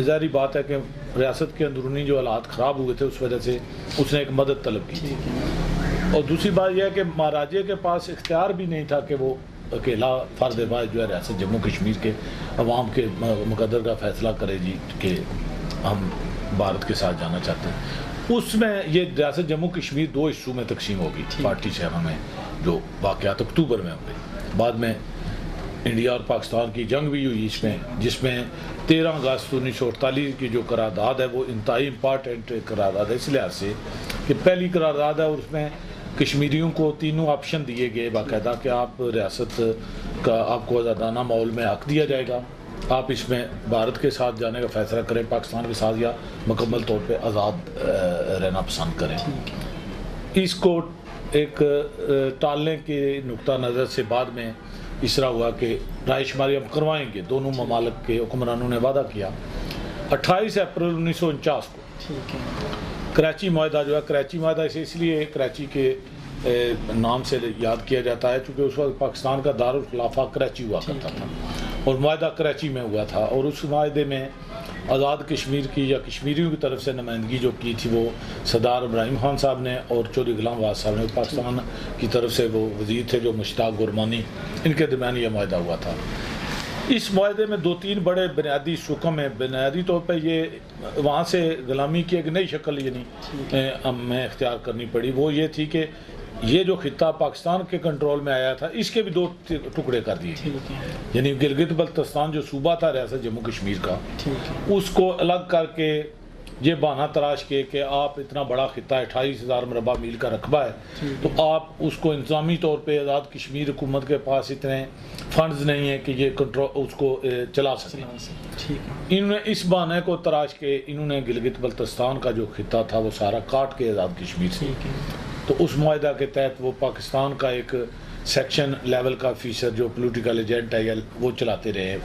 ظاہری بات ہے کہ ریاست کے اندرونی جو حالات خراب ہوئے تھے اس وجہ سے اس نے ایک مدد طلب کی تھی۔ اور دوسری بات یہ ہے کہ مہاراجے کے پاس اختیار بھی نہیں تھا کہ وہ اکیلا فرد واحد جو ہے ریاست جموں کشمیر کے عوام کے مقدر کا فیصلہ کرے جی کہ ہم بھارت کے ساتھ جانا چاہتے ہیں۔ اس میں یہ ریاست جموں کشمیر 2 حصوں میں تقسیم ہوگی 47 میں، جو واقعات اکتوبر میں ہوں گے۔ بعد میں انڈیا اور پاکستان کی جنگ بھی ہوئی اس میں، جس میں 13 اگست 1948 کی جو قرارداد ہے وہ انتہائی امپارٹنٹ قرارداد ہے اس لحاظ سے کہ پہلی قرارداد ہے اور اس میں کشمیریوں کو 3 آپشن دیے گئے باقاعدہ کہ آپ ریاست کا آپ کو آزادانہ ماحول میں حق دیا جائے گا، آپ اس میں بھارت کے ساتھ جانے کا فیصلہ کریں پاکستان کے ساتھ، یا مکمل طور پہ آزاد رہنا پسند کریں۔ اس کو ایک ٹالنے کے نقطہ نظر سے بعد میں اس طرح ہوا کہ رائے شماری ہم کروائیں گے، دونوں ممالک کے حکمرانوں نے وعدہ کیا۔ 28 اپریل 1949 کو کراچی معاہدہ جو ہے، کراچی معاہدہ اسے اس لیے کراچی کے نام سے یاد کیا جاتا ہے چونکہ اس وقت پاکستان کا دارالخلافہ کراچی ہوا کرتا تھا اور معاہدہ کراچی میں ہوا تھا، اور اس معاہدے میں آزاد کشمیر کی یا کشمیریوں کی طرف سے نمائندگی جو کی تھی وہ سردار ابراہیم خان صاحب نے اور چودھری غلام واز صاحب نے، پاکستان کی طرف سے وہ وزیر تھے جو مشتاق گرمانی، ان کے درمیان یہ معاہدہ ہوا تھا۔ اس معاہدے میں 2-3 بڑے بنیادی شکم ہیں۔ بنیادی طور پہ یہ وہاں سے غلامی کی ایک نئی شکل یعنی ہمیں اختیار کرنی پڑی، وہ یہ تھی کہ یہ جو خطہ پاکستان کے کنٹرول میں آیا تھا اس کے بھی 2 ٹکڑے کر دیے، یعنی گلگت بلتستان جو صوبہ تھا ریاست جموں کشمیر کا، اس کو الگ کر کے یہ بہانہ تراش کے کہ آپ اتنا بڑا خطہ 28,000 مربع میل کا رقبہ ہے تو آپ اس کو انتظامی طور پہ آزاد کشمیر حکومت کے پاس اتنے فنڈز نہیں ہیں کہ یہ کنٹرول اس کو چلا سکیں۔ انہوں نے اس بہانے کو تراش کے انہوں نے گلگت بلتستان کا جو خطہ تھا وہ سارا کاٹ کے آزاد کشمیر سے، تو اس معاہدہ کے تحت وہ پاکستان کا ایک سیکشن لیول کا آفیسر جو پولیٹیکل ایجنٹ ہے وہ چلاتے رہے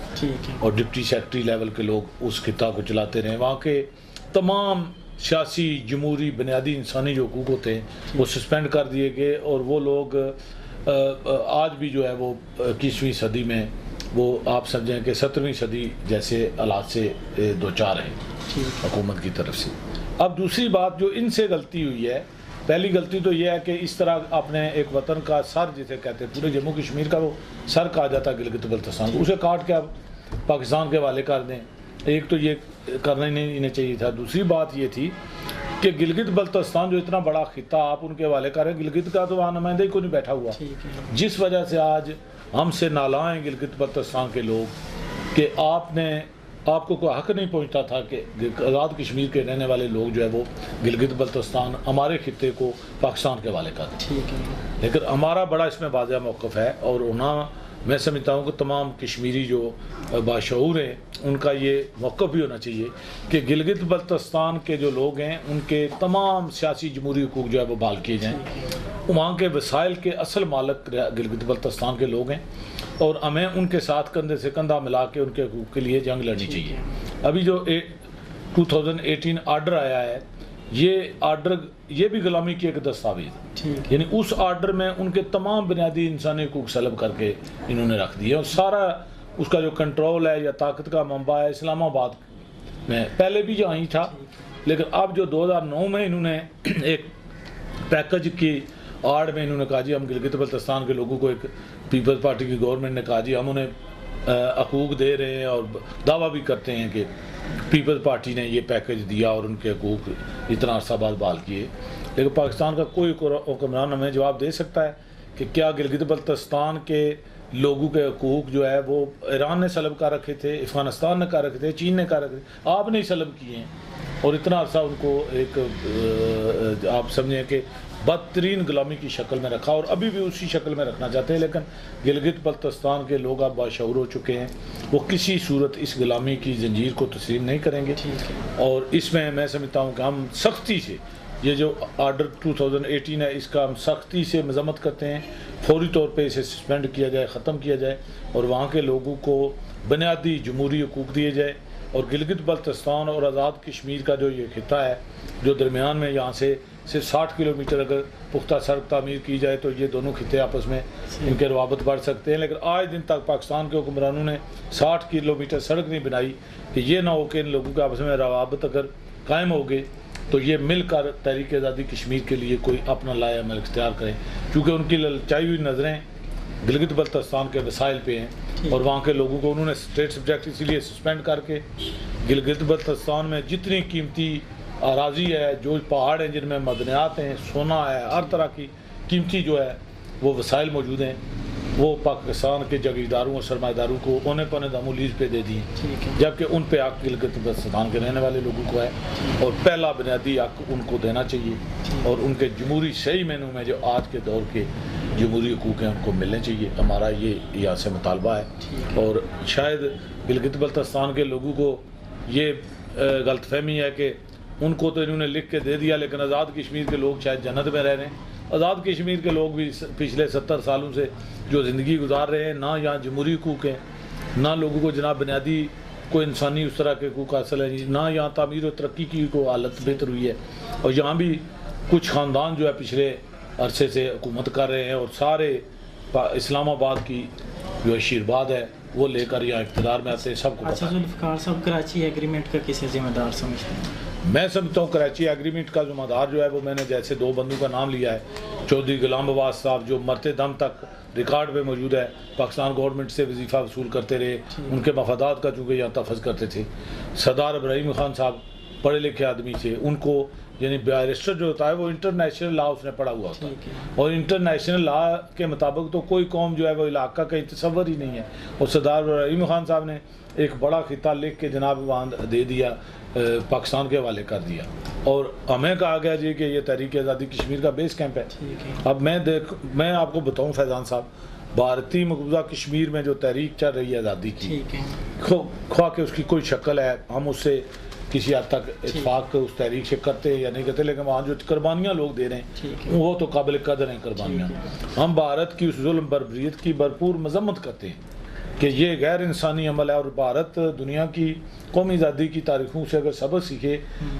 اور ڈپٹی سیکرٹری لیول کے لوگ اس خطہ کو چلاتے رہے۔ وہاں کے تمام سیاسی جمہوری بنیادی انسانی جو حقوق ہوتے ہیں وہ سسپینڈ کر دیے گئے، اور وہ لوگ آج بھی جو ہے وہ 21ویں صدی میں وہ آپ سمجھیں کہ 17ویں صدی جیسے حالات سے دوچار ہیں حکومت کی طرف سے۔ اب دوسری بات جو ان سے غلطی ہوئی ہے، پہلی غلطی تو یہ ہے کہ اس طرح اپنے ایک وطن کا سر جسے کہتے ہیں، پورے جموں کشمیر کا وہ سر کہا جاتا ہے گلگت بلتستان کو، اسے کاٹ کے آپ پاکستان کے حوالے کر دیں۔ ایک تو یہ کرنا ہی نہیں چاہیے تھا۔ دوسری بات یہ تھی کہ گلگت بلتستان جو اتنا بڑا خطہ آپ ان کے حوالے کریں، گلگت کا تو وہاں نمائندہ ہی کوئی نہیں بیٹھا ہوا، جس وجہ سے آج ہم سے نالاں ہیں گلگت بلتستان کے لوگ کہ آپ کو کوئی حق نہیں پہنچتا تھا کہ آزاد کشمیر کے رہنے والے لوگ جو ہے وہ گلگت بلتستان ہمارے خطے کو پاکستان کے حوالے کر دیں۔ لیکن ہمارا بڑا اس میں واضح موقف ہے، اور میں سمجھتا ہوں کہ تمام کشمیری جو باشعور ہیں ان کا یہ موقف بھی ہونا چاہیے کہ گلگت بلتستان کے جو لوگ ہیں ان کے تمام سیاسی جمہوری حقوق جو ہے وہ بحال کیے جائیں۔ وہاں کے وسائل کے اصل مالک گلگت بلتستان کے لوگ ہیں، اور ہمیں ان کے ساتھ کندھے سے کندھا ملا کے ان کے حقوق کے لیے جنگ لڑنی چاہیے۔ ابھی جو 2018 آرڈر آیا ہے، یہ آرڈر یہ بھی غلامی کی ایک دستاویز، یعنی اس آرڈر میں ان کے تمام بنیادی انسانی حقوق سلب کر کے انہوں نے رکھ دیے، اور سارا اس کا جو کنٹرول ہے یا طاقت کا منبع ہے اسلام آباد میں، پہلے بھی یہاں ہی تھا، لیکن اب جو 2009 میں انہوں نے ایک پیکج کی آڑ میں انہوں نے کہا جی ہم گلگت بلتستان کے لوگوں کو، ایک پیپلز پارٹی کی گورنمنٹ نے کہا جی ہم انہیں حقوق دے رہے ہیں، اور دعویٰ بھی کرتے ہیں کہ پیپلز پارٹی نے یہ پیکج دیا اور ان کے حقوق اتنا عرصہ بعد بحال کیے، لیکن پاکستان کا کوئی حکمران ہمیں جواب دے سکتا ہے کہ کیا گلگت بلتستان کے لوگوں کے حقوق جو ہے وہ ایران نے سلب کر رکھے تھے، افغانستان نے کر رکھے تھے، چین نے کر رکھے تھے، آپ نے ہی سلب کیے ہیں، اور اتنا عرصہ ان کو ایک آپ سمجھیں کہ بدترین غلامی کی شکل میں رکھا، اور ابھی بھی اسی شکل میں رکھنا چاہتے ہیں، لیکن گلگت بلتستان کے لوگ اب باشعور ہو چکے ہیں، وہ کسی صورت اس غلامی کی زنجیر کو تسلیم نہیں کریں گے، اور اس میں سمجھتا ہوں کہ ہم سختی سے یہ جو آرڈر 2018 ہے اس کا ہم سختی سے مذمت کرتے ہیں، فوری طور پہ اسے سسپینڈ کیا جائے، ختم کیا جائے، اور وہاں کے لوگوں کو بنیادی جمہوری حقوق دیے جائے، اور گلگت بلتستان اور آزاد کشمیر کا جو یہ خطہ ہے جو درمیان میں یہاں سے صرف 60 کلومیٹر اگر پختہ سڑک تعمیر کی جائے تو یہ دونوں خطے آپس میں ان کے روابط بڑھ سکتے ہیں، لیکن آج دن تک پاکستان کے حکمرانوں نے 60 کلومیٹر سڑک نہیں بنائی کہ یہ نہ ہو کہ ان لوگوں کے آپس میں روابط اگر قائم ہو گئے تو یہ مل کر تحریک آزادی کشمیر کے لیے کوئی اپنا لائے عمل اختیار کریں، کیونکہ ان کی للچائی ہوئی نظریں گلگت بلتستان کے وسائل پہ ہیں، اور وہاں کے لوگوں کو انہوں نے اسٹیٹ سبجیکٹ اسی لیے سسپینڈ کر کے گلگت بلتستان میں جتنی قیمتی اراضی ہے، جو پہاڑ ہیں جن میں معدنیات ہیں، سونا ہے، ہر طرح کی قیمتی جو ہے وہ وسائل موجود ہیں، وہ پاکستان کے جاگیرداروں اور سرمایہ داروں کو اونے پونے داموں لیز پہ دے دی، جبکہ ان پہ حق گلگت بلتستان کے رہنے والے لوگوں کو ہے، اور پہلا بنیادی حق ان کو دینا چاہیے، اور ان کے جمہوری صحیح معنوں میں جو آج کے دور کے جمہوری حقوق ہیں ان کو ملنے چاہیے، ہمارا یہ یہاں سے مطالبہ ہے، اور شاید گلگت بلتستان کے لوگوں کو یہ غلط فہمی ہے کہ ان کو تو انہوں نے لکھ کے دے دیا، لیکن آزاد کشمیر کے لوگ شاید جنت میں رہ رہے ہیں، آزاد کشمیر کے لوگ بھی پچھلے 70 سالوں سے جو زندگی گزار رہے ہیں، نہ یہاں جمہوری حقوق ہیں، نہ لوگوں کو جناب بنیادی کوئی انسانی اس طرح کے حقوق حاصل ہیں، نہ یہاں تعمیر و ترقی کی کوئی حالت بہتر ہوئی ہے، اور یہاں بھی کچھ خاندان جو ہے پچھلے عرصے سے حکومت کر رہے ہیں، اور سارے اسلام آباد کی جو آشیرواد ہے وہ لے کر یہاں اقتدار میں آتے ہیں، سب کو پتہ ہے۔ ذوالفقار صاحب کراچی ایگریمنٹ کا کسے ذمہ دار سمجھتے ہیں؟ میں سمجھتا ہوں کراچی ایگریمنٹ کا ذمہ دار جو ہے وہ میں نے جیسے 2 بندوں کا نام لیا ہے، چودھری غلام عباس صاحب جو مرتے دم تک ریکارڈ پہ موجود ہے، پاکستان گورنمنٹ سے وظیفہ وصول کرتے رہے، ان کے مفادات کا چونکہ یہاں تحفظ کرتے تھے، سردار ابراہیم خان صاحب پڑھے لکھے آدمی سے، ان کو یعنی بیرسٹر جو ہوتا ہے وہ انٹرنیشنل لا اس نے پڑھا ہوا ہوتا ہے، اور انٹرنیشنل لا کے مطابق تو کوئی قوم جو ہے وہ علاقہ کا تصور ہی نہیں ہے، اور سردار ابراہیم خان صاحب نے ایک بڑا خطہ لکھ کے جناب وہاں دے دیا، پاکستان کے حوالے کر دیا، اور ہمیں کہا گیا جی کہ یہ تحریک آزادی کشمیر کا بیس کیمپ ہے۔ اب میں آپ کو بتاؤں فیضان صاحب، بھارتی مقبوضہ کشمیر میں جو تحریک چل رہی ہے آزادی کی، خواہ کہ اس کی کوئی شکل ہے، ہم اس سے کسی حد تک اتفاق اس تحریک سے کرتے یا نہیں کرتے، لیکن وہاں جو قربانیاں لوگ دے رہے ہیں وہ تو قابل قدر ہیں قربانیاں۔ ہم بھارت کی اس ظلم بربریت کی بھرپور مذمت کرتے ہیں کہ یہ غیر انسانی عمل ہے، اور بھارت دنیا کی قومی آزادی کی تاریخوں سے اگر سبق سیکھے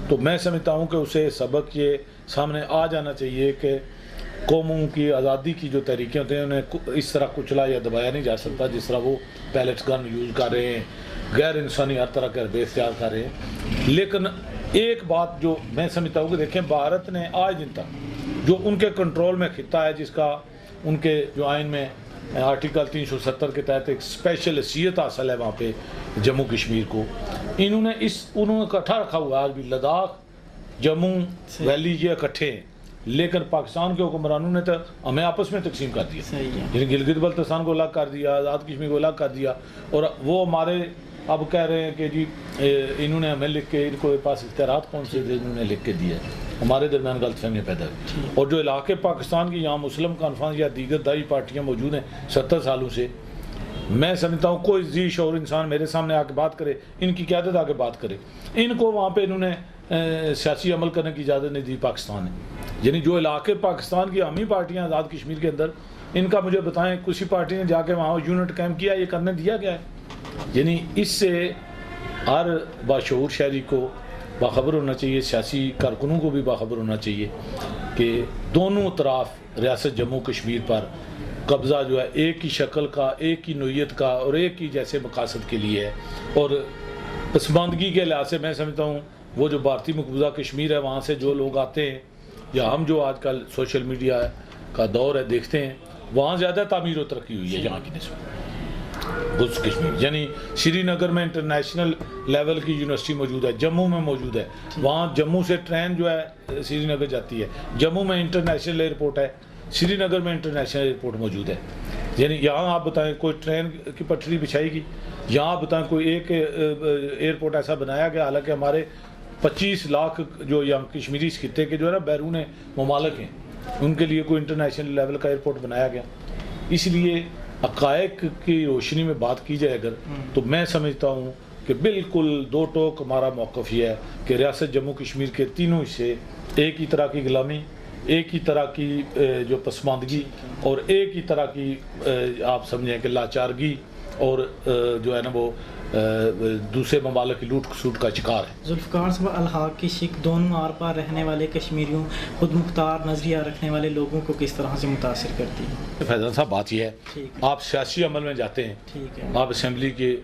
تو میں سمجھتا ہوں کہ اسے سبق یہ سامنے آ جانا چاہیے کہ قوموں کی آزادی کی جو تحریکیں ہوتے ہیں انہیں اس طرح کچلا یا دبایا نہیں جا سکتا جس طرح وہ پیلٹس گن یوز کر رہے ہیں، غیر انسانی ہر طرح کے حربے اختیار کر رہے ہیں۔ لیکن ایک بات جو میں سمجھتا ہوں کہ دیکھیں، بھارت نے آج دن تک جو ان کے کنٹرول میں خطہ ہے، جس کا ان کے جو آئین میں آرٹیکل 370 کے تحت ایک اسپیشل حیثیت حاصل ہے وہاں پہ جموں کشمیر کو، انہوں نے اکٹھا رکھا ہوا ہے، آج بھی لداخ، جموں، ویلی یہ اکٹھے ہیں، لیکن پاکستان کے حکمرانوں نے تو ہمیں آپس میں تقسیم کر دیا، یعنی گلگت بلتستان کو الگ کر دیا، آزاد کشمیر کو الگ کر دیا، اور وہ ہمارے اب کہہ رہے ہیں کہ جی انہوں نے ہمیں لکھ کے، ان کو پاس اختیارات کون سے تھے انہوں نے لکھ کے دیا ہے، ہمارے درمیان غلط فہمیاں پیدا ہوئی، اور جو علاقے پاکستان کی یہاں مسلم کانفرنس یا دیگر دائی پارٹیاں موجود ہیں 70 سالوں سے، میں سمجھتا ہوں کوئی ذی شعور انسان میرے سامنے آ کے بات کرے، ان کی قیادت آ کے بات کرے، ان کو وہاں پہ انہوں نے سیاسی عمل کرنے کی اجازت نہیں دی پاکستان نے، یعنی جو علاقے پاکستان کی حامی پارٹیاں آزاد کشمیر کے اندر، ان کا مجھے بتائیں کسی پارٹی نے جا کے وہاں یونٹ قائم کیا، یہ کرنے دیا گیا ہے؟ یعنی اس سے ہر باشعور شہری کو باخبر ہونا چاہیے، سیاسی کارکنوں کو بھی باخبر ہونا چاہیے کہ دونوں طرف ریاست جموں کشمیر پر قبضہ جو ہے ایک ہی شکل کا، ایک ہی نوعیت کا اور ایک ہی جیسے مقاصد کے لیے ہے. اور پسماندگی کے لحاظ سے میں سمجھتا ہوں وہ جو بھارتی مقبوضہ کشمیر ہے وہاں سے جو لوگ آتے ہیں یا ہم جو آج کل سوشل میڈیا کا دور ہے دیکھتے ہیں، وہاں زیادہ تعمیر و ترقی ہوئی ہے یہاں کی نسبت. گلز کشمیر یعنی سری نگر میں انٹرنیشنل لیول کی یونیورسٹی موجود ہے، جموں میں موجود ہے. وہاں جموں سے ٹرین جو ہے سری نگر جاتی ہے. جموں میں انٹرنیشنل ایئرپورٹ ہے، سری نگر میں انٹرنیشنل ایئرپورٹ موجود ہے. یعنی یہاں آپ بتائیں کوئی ٹرین کی پٹری بچھائی گی، یہاں آپ بتائیں کوئی ایک ایئرپورٹ ایسا بنایا گیا، حالانکہ ہمارے 25 لاکھ جو یہاں کشمیری اس خطے کے جو ہے نا بیرون ممالک ہیں، ان کے لیے کوئی انٹرنیشنل لیول کا ایئرپورٹ بنایا گیا. اس لیے حقائق کی روشنی میں بات کی جائے اگر تو میں سمجھتا ہوں کہ بالکل دو ٹوک ہمارا موقف یہ ہے کہ ریاست جموں کشمیر کے تینوں حصے ایک ہی طرح کی غلامی، ایک ہی طرح کی جو پسماندگی اور ایک ہی طرح کی آپ سمجھیں کہ لاچارگی اور جو ہے نا وہ دوسرے ممالک کی لوٹ کھسوٹ کا شکار ہے. ذوالفقار صاحب، الحاق کی شک دونوں آر پار رہنے والے کشمیریوں، خود مختار نظریہ رکھنے والے لوگوں کو کس طرح سے متاثر کرتی ہے؟ فیضان صاحب بات یہ ہے آپ سیاسی عمل میں جاتے ہیں، آپ اسمبلی کے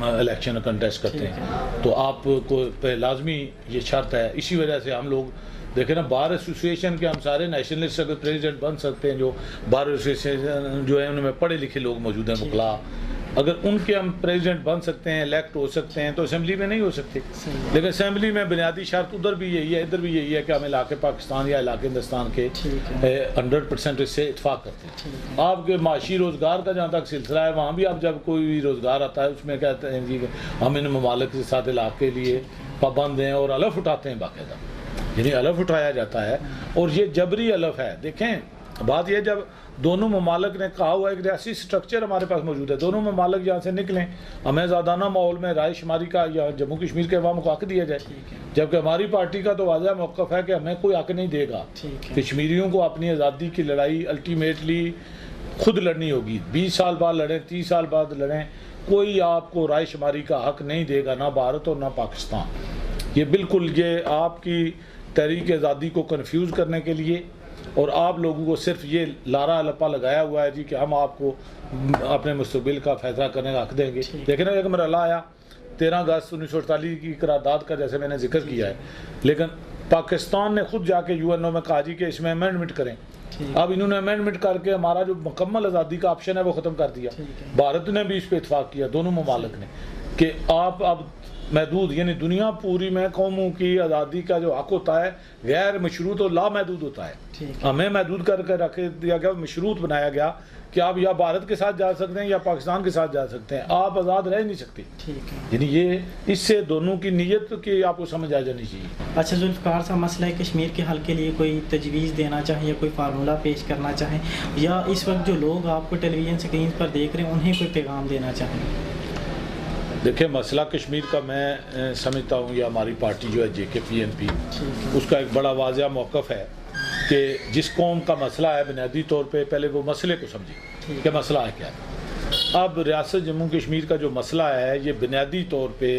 الیکشن کنٹیسٹ کرتے ہیں تو آپ کو لازمی یہ شرط ہے. اسی وجہ سے ہم لوگ دیکھیں نا بار ایسوسیشن کے ہم سارے نیشنلسٹ اگر پریزیڈنٹ بن سکتے ہیں، جو بار ایسوسیشن جو ہے ان میں پڑھے لکھے لوگ موجود ہیں وکلا، اگر ان کے ہم پریزیڈنٹ بن سکتے ہیں، الیکٹ ہو سکتے ہیں تو اسمبلی میں نہیں ہو سکتے. لیکن اسمبلی میں بنیادی شرط ادھر بھی یہی ہے ادھر بھی یہی ہے کہ ہم علاقے پاکستان یا علاقے ہندوستان کے 100% اس سے اتفاق کرتے ہیں. آپ کے معاشی روزگار کا جہاں تک سلسلہ ہے وہاں بھی آپ جب کوئی بھی روزگار آتا ہے اس میں کہتے ہیں جی ہم ان ممالک کے ساتھ علاقے کے لیے پابند ہیں اور الف اٹھاتے ہیں باقاعدہ، یعنی الف اٹھایا جاتا ہے. اور یہ جبری الف ہے. دیکھیں بات یہ جب دونوں ممالک نے کہا ہوا ایک ریاسی سٹرکچر ہمارے پاس موجود ہے، دونوں ممالک یہاں سے نکلیں، ہمیں زادانہ ماحول میں رائے شماری کا یا جموں کشمیر کے عوام کو حق دیا جائے. جبکہ ہماری پارٹی کا تو واضح موقف ہے کہ ہمیں کوئی حق نہیں دے گا. کشمیریوں کو اپنی آزادی کی لڑائی الٹیمیٹلی خود لڑنی ہوگی. 20 سال بعد لڑیں، 30 سال بعد لڑیں، کوئی آپ کو رائے شماری کا حق نہیں دے گا، نہ بھارت اور نہ پاکستان. یہ بالکل یہ آپ کی تحریک آزادی کو کنفیوز کرنے کے لیے اور آپ لوگوں کو صرف یہ لارا لپا لگایا ہوا ہے جی کہ ہم آپ کو اپنے مستقبل کا فیصلہ کرنے کا حق دیں گے. لیکن ایک مرحلہ آیا 13 اگست 1948 کی قرارداد کا جیسے میں نے ذکر کیا ہے، لیکن پاکستان نے خود جا کے UN میں کہا جی کہ اس میں امینڈمنٹ کریں. اب انہوں نے امینڈمنٹ کر کے ہمارا جو مکمل آزادی کا آپشن ہے وہ ختم کر دیا. بھارت نے بھی اس پہ اتفاق کیا، دونوں ممالک نے، کہ آپ اب محدود یعنی دنیا پوری میں قوموں کی آزادی کا جو حق ہوتا ہے غیر مشروط اور لامحدود ہوتا ہے. ہمیں محدود کر کے رکھ دیا گیا، مشروط بنایا گیا کہ آپ یا بھارت کے ساتھ جا سکتے ہیں یا پاکستان کے ساتھ جا سکتے ہیں، آپ آزاد رہ نہیں سکتے. یعنی یہ اس سے دونوں کی نیت کی آپ کو سمجھ آ جانی چاہیے. اچھا ذوالفقار صاحب، مسئلہ کشمیر کے حل کے لیے کوئی تجویز دینا چاہیں یا کوئی فارمولہ پیش کرنا چاہیں، یا اس وقت جو لوگ آپ کو ٹیلی ویژن اسکرین پر دیکھ رہے ہیں انہیں کوئی پیغام دینا چاہیں؟ دیکھیں مسئلہ کشمیر کا میں سمجھتا ہوں یہ ہماری پارٹی جو ہے JKPNP اس کا ایک بڑا واضح موقف ہے کہ جس قوم کا مسئلہ ہے بنیادی طور پہ پہلے وہ مسئلے کو سمجھے کہ مسئلہ ہے کیا ہے. اب ریاست جموں کشمیر کا جو مسئلہ ہے یہ بنیادی طور پہ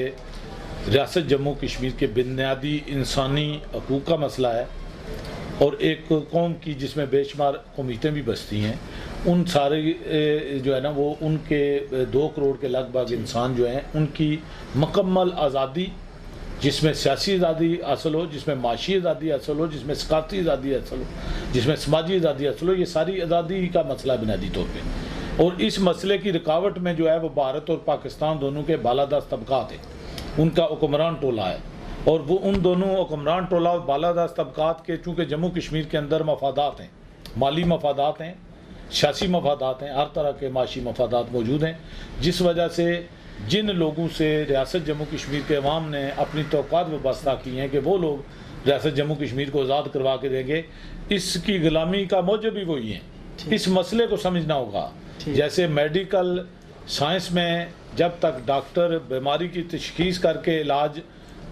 ریاست جموں کشمیر کے بنیادی انسانی حقوق کا مسئلہ ہے اور ایک قوم کی جس میں بے شمار قومیتیں بھی بستی ہیں، ان سارے جو ہے نا وہ ان کے 2 کروڑ کے لگ بھگ انسان جو ہیں ان کی مکمل آزادی، جس میں سیاسی آزادی حاصل ہو، جس میں معاشی آزادی حاصل ہو، جس میں ثقافتی آزادی حاصل ہو، جس میں سماجی آزادی حاصل ہو، یہ ساری آزادی کا مسئلہ بنیادی طور پہ. اور اس مسئلے کی رکاوٹ میں جو ہے وہ بھارت اور پاکستان دونوں کے بالادست طبقات ہیں، ان کا حکمران ٹولہ ہے. اور وہ ان دونوں حکمران ٹولہ اور بالادست طبقات کے چونکہ جموں کشمیر کے اندر مفادات ہیں، مالی مفادات ہیں، سیاسی مفادات ہیں، ہر طرح کے معاشی مفادات موجود ہیں، جس وجہ سے جن لوگوں سے ریاست جموں کشمیر کے عوام نے اپنی توقعات وابستہ کی ہیں کہ وہ لوگ ریاست جموں کشمیر کو آزاد کروا کے دیں گے، اس کی غلامی کا موجب بھی وہی ہیں. اس مسئلے کو سمجھنا ہوگا. جیسے میڈیکل سائنس میں جب تک ڈاکٹر بیماری کی تشخیص کر کے علاج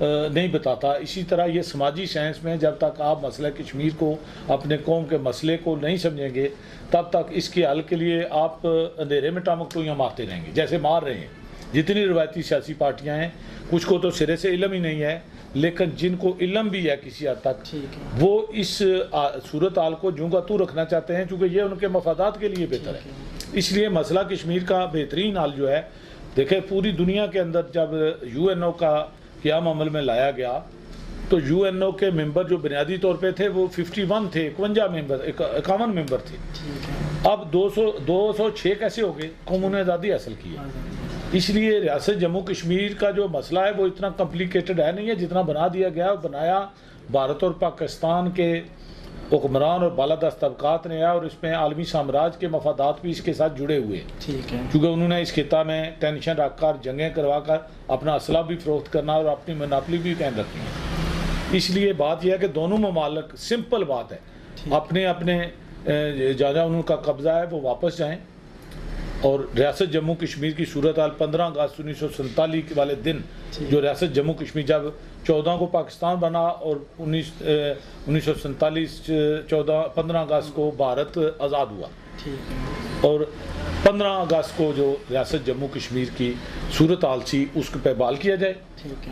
نہیں بتاتا، اسی طرح یہ سماجی سائنس میں جب تک آپ مسئلہ کشمیر کو اپنے قوم کے مسئلے کو نہیں سمجھیں گے تب تک اس کے حل کے لیے آپ اندھیرے میں ٹامکٹوئیاں مارتے رہیں گے جیسے مار رہے ہیں. جتنی روایتی سیاسی پارٹیاں ہیں کچھ کو تو سرے سے علم ہی نہیں ہے، لیکن جن کو علم بھی ہے کسی حد تک ٹھیک ہے وہ اس صورتحال کو جوں کا تو رکھنا چاہتے ہیں چونکہ یہ ان کے مفادات کے لیے بہتر ہے. اس لیے مسئلہ کشمیر کا بہترین حل جو ہے، دیکھیں پوری دنیا کے اندر جب UN کا قیام عمل میں لایا گیا تو UN کے ممبر جو بنیادی طور پہ تھے وہ 51 تھے، 51 ممبر تھے. اب 206 کیسے ہو گئے؟ قوموں نے آزادی حاصل کی ہے. اس لیے ریاست جموں کشمیر کا جو مسئلہ ہے وہ اتنا کمپلیکیٹڈ ہے نہیں ہے جتنا بنا دیا گیا. بنایا بھارت اور پاکستان کے حکمران اور بالادست طبقات نے ہے، اور اس میں عالمی سامراج کے مفادات بھی اس کے ساتھ جڑے ہوئے ہیں. ٹھیک ہے. کیونکہ انہوں نے اس خطہ میں ٹینشن رکھ کر جنگیں کروا کر اپنا اسلحہ بھی فروخت کرنا اور اپنی مناپلی بھی قائم رکھنی ہے. اس لیے بات یہ ہے کہ دونوں ممالک، سمپل بات ہے، اپنے جہاں ان کا قبضہ ہے وہ واپس جائیں. اور ریاست جموں کشمیر کی صورتحال 15 اگست 1947 والے دن جو ریاست جموں کشمیر جب 14 کو پاکستان بنا اور 1947 15 اگست کو بھارت آزاد ہوا، اور 15 اگست کو جو ریاست جموں کشمیر کی صورتحال تھی اس پہ بحال کیا جائے.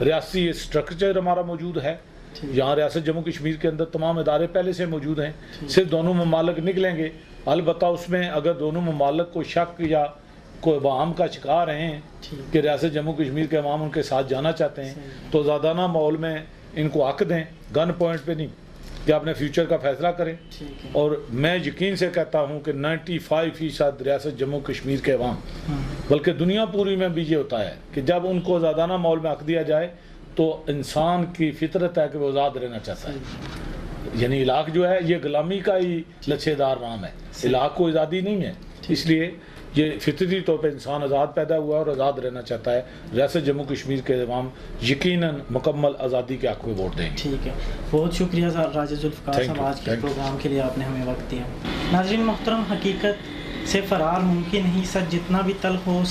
ریاستی اسٹرکچر ہمارا موجود ہے یہاں ریاست جموں کشمیر کے اندر، تمام ادارے پہلے سے موجود ہیں. صرف دونوں ممالک نکلیں گے، البتہ اس میں اگر دونوں ممالک کو شک یا کوئی وہم کا شکار ہیں کہ ریاست جموں کشمیر کے عوام ان کے ساتھ جانا چاہتے ہیں تو زادانہ ماحول میں ان کو حق دیں، گن پوائنٹ پہ نہیں، کہ اپنے فیوچر کا فیصلہ کریں. اور میں یقین سے کہتا ہوں کہ 95% ریاست جموں کشمیر کے عوام، بلکہ دنیا پوری میں بھی یہ ہوتا ہے کہ جب ان کو زادانہ ماحول میں حق دیا جائے تو انسان کی فطرت ہے کہ وہ آزاد رہنا چاہتا ہے. یعنی علاق جو ہے یہ غلامی کا ہی لچھے دار نام ہے، علاق کو آزادی نہیں ہے. اس لیے یہ فطری طور پہ انسان آزاد پیدا ہوا اور آزاد رہنا چاہتا ہے. ریاست جموں کشمیر کے عوام یقیناً مکمل آزادی کے حق میں ووٹ دیں گے. ٹھیک ہے، بہت شکریہ راجہ ذوالفقار صاحب آج کے پروگرام کے لیے آپ نے ہمیں وقت دیا. ناظرین محترم، حقیقت سے فرار ممکن نہیں، سچ جتنا بھی تلخ ہو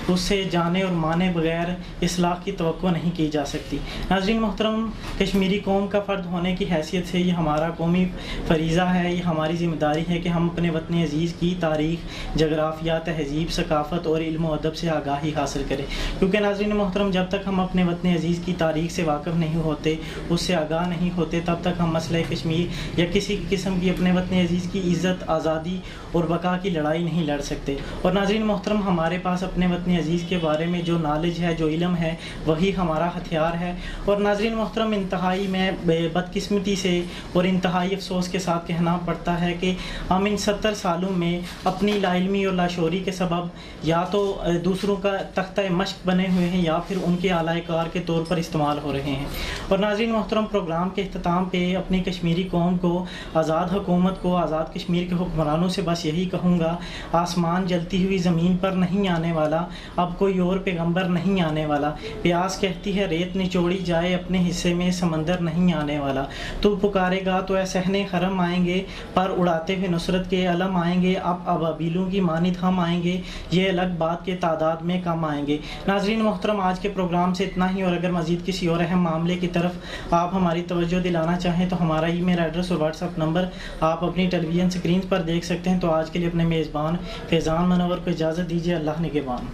اس سے جانے اور مانے بغیر اصلاح کی توقع نہیں کی جا سکتی. ناظرین محترم، کشمیری قوم کا فرد ہونے کی حیثیت سے یہ ہمارا قومی فریضہ ہے، یہ ہماری ذمہ داری ہے کہ ہم اپنے وطن عزیز کی تاریخ، جغرافیہ، تہذیب، ثقافت اور علم و ادب سے آگاہی حاصل کریں. کیونکہ ناظرین محترم، جب تک ہم اپنے وطن عزیز کی تاریخ سے واقف نہیں ہوتے، اس سے آگاہ نہیں ہوتے، تب تک ہم مسئلہ کشمیر یا کسی قسم کی اپنے وطن عزیز کی عزت، آزادی اور بقا کی لڑائی نہیں لڑ سکتے. اور ناظرین محترم، ہمارے پاس اپنے وطن عزیز کے بارے میں جو نالج ہے، جو علم ہے، وہی ہمارا ہتھیار ہے. اور ناظرین محترم، انتہائی میں بدقسمتی سے اور انتہائی افسوس کے ساتھ کہنا پڑتا ہے کہ ہم ان 70 سالوں میں اپنی لا علمی اور لاشعوری کے سبب یا تو دوسروں کا تختہ مشق بنے ہوئے ہیں یا پھر ان کے اعلی کار کے طور پر استعمال ہو رہے ہیں. اور ناظرین محترم، پروگرام کے اختتام پہ اپنی کشمیری قوم کو، آزاد حکومت کو، آزاد کشمیر کے حکمرانوں سے بس یہی کہوں گا، آسمان جلتی ہوئی زمین پر نہیں آنے والا، اب کوئی اور پیغمبر نہیں آنے والا. پیاس کہتی ہے ریت نچوڑی جائے، اپنے حصے میں سمندر نہیں آنے والا. تو پکارے گا تو اے صحن حرم آئیں گے، پر اڑاتے ہوئے نصرت کے علم آئیں گے. اب ابابیلوں کی مانند ہم آئیں گے، یہ الگ بات کے تعداد میں کم آئیں گے. ناظرین محترم، آج کے پروگرام سے اتنا ہی. اور اگر مزید کسی اور اہم معاملے کی طرف آپ ہماری توجہ دلانا چاہیں تو ہمارا ای میل ایڈریس اور واٹس ایپ نمبر آپ اپنی ٹیلی ویژن اسکرین پر دیکھ سکتے ہیں. تو آج کے لیے اپنے میزبان فیضان منور کو اجازت دیجیے. اللہ نگہبان.